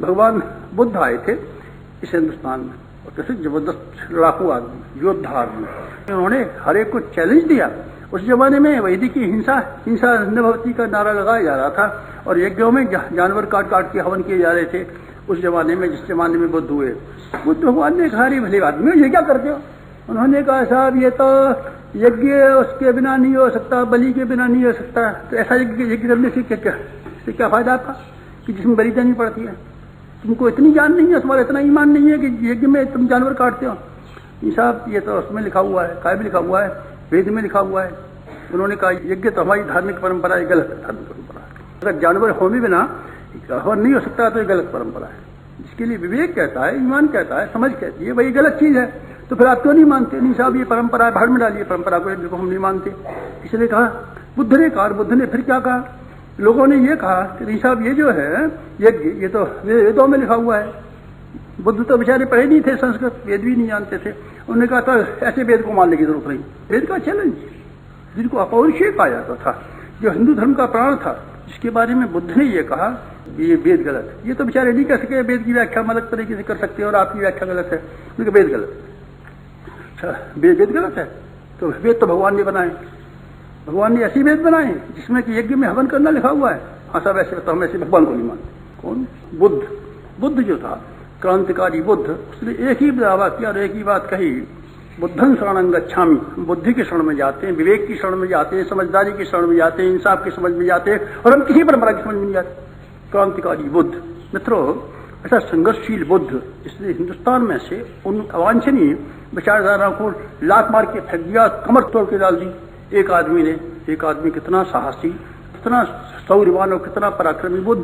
भगवान बुद्ध आए थे इस हिंदुस्तान में, और कैसे जबरदस्त लड़ाकू आदमी, योद्धा आदमी। उन्होंने हर एक को चैलेंज दिया। उस जमाने में वैदिक की हिंसा न भवति का नारा लगाया जा रहा था, और यज्ञों में जानवर काट काट के हवन किए जा रहे थे उस जमाने में, जिस जमाने में बुद्ध हुए। बुद्ध भगवान ने कहा, अरे भले आदमी ये क्या करते हो? उन्होंने कहा, साहब ये तो यज्ञ उसके बिना नहीं हो सकता, बलि के बिना नहीं हो सकता। तो ऐसा यज्ञ करने से क्या फायदा आपका कि जिसमें बलि देनी पड़ती है? तुमको इतनी ज्ञान नहीं है, तुम्हारा इतना ईमान नहीं है कि यज्ञ में तुम जानवर काटते हो? साहब ये तो उसमें लिखा हुआ है, काय में लिखा हुआ है, वेद में लिखा हुआ है। उन्होंने कहा, यज्ञ तो हमारी धार्मिक परंपरा है, गलत धार्मिक परंपरा है। अगर जानवर होने बिना हवन नहीं हो सकता तो ये गलत परंपरा है। जिसके लिए विवेक कहता है, ईमान कहता है, समझ कहती है, वही गलत चीज है। तो फिर आप क्यों नहीं मानते? नहीं साहब ये परंपरा है, भाड़ में डालिए परंपरा को, हम नहीं मानते। इसलिए कहा बुद्ध ने कहा, बुद्ध ने फिर क्या कहा? लोगों ने ये कहा कि नहीं साहब ये जो है यज्ञ, ये तो वेदों में लिखा हुआ है। बुद्ध तो बेचारे पढ़े नहीं थे, संस्कृत वेद भी नहीं जानते थे। उन्होंने कहा था ऐसे वेद को मानने की जरूरत नहीं। वेद का चैलेंज जिनको अपौरुषेय कहा जाता था, जो हिंदू धर्म का प्राण था, जिसके बारे में बुद्ध ने ये कहा ये वेद गलत है। ये तो बेचारे नहीं कह सके वेद की व्याख्या हम अलग तरीके से कर सकते हैं और आपकी व्याख्या गलत है, उनका वेद गलत है। अच्छा वेद गलत है तो वेद तो भगवान ने बनाए, भगवान ने ऐसी वेद बनाए जिसमें कि यज्ञ में हवन करना लिखा हुआ है। हाँ सब ऐसे तो हम ऐसे भगवान को नहीं मानते। कौन? बुद्ध। बुद्ध जो था क्रांतिकारी बुद्ध, उसने एक ही दावा किया और एक ही बात कही, बुद्धं शरणं गच्छामि। हम बुद्धि के शरण में जाते हैं, विवेक की शरण में जाते हैं, समझदारी की शरण में जाते हैं, इंसाफ की समझ में जाते हैं, और हम किसी परंपरा की समझ में नहीं जाते। क्रांतिकारी बुद्ध। मित्रों, ऐसा संघर्षशील बुद्ध इसने हिंदुस्तान में से उन अवांछनीय विचारधारा को लात मार के फेंक दिया, कमर तोड़ के डाल दी एक आदमी ने। एक आदमी कितना साहसी, कितना शौर्यवान और कितना पराक्रमी बुद्ध।